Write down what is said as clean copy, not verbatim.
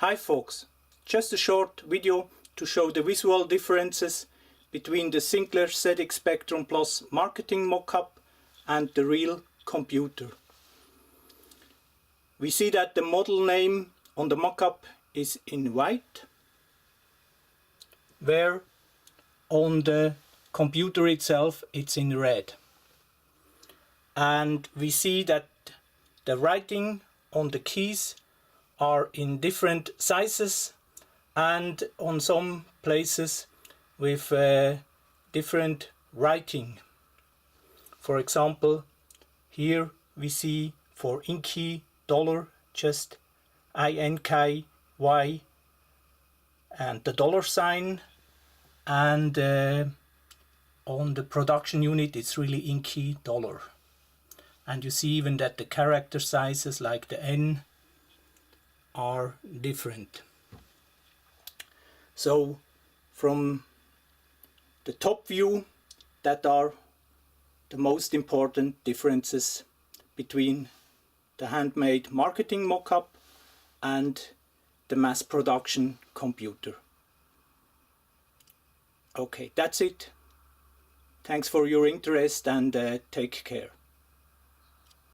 Hi folks, just a short video to show the visual differences between the Sinclair ZX Spectrum Plus marketing mockup and the real computer. We see that the model name on the mockup is in white, where on the computer itself it's in red. And we see that the writing on the keys are in different sizes and on some places with different writing. For example, here we see for INKY dollar just INKY and the dollar sign, and on the production unit it's really INKY dollar. And you see even that the character sizes like the N are different. So from the top view, that are the most important differences between the handmade marketing mockup and the mass production computer. Okay, that's it. Thanks for your interest and take care.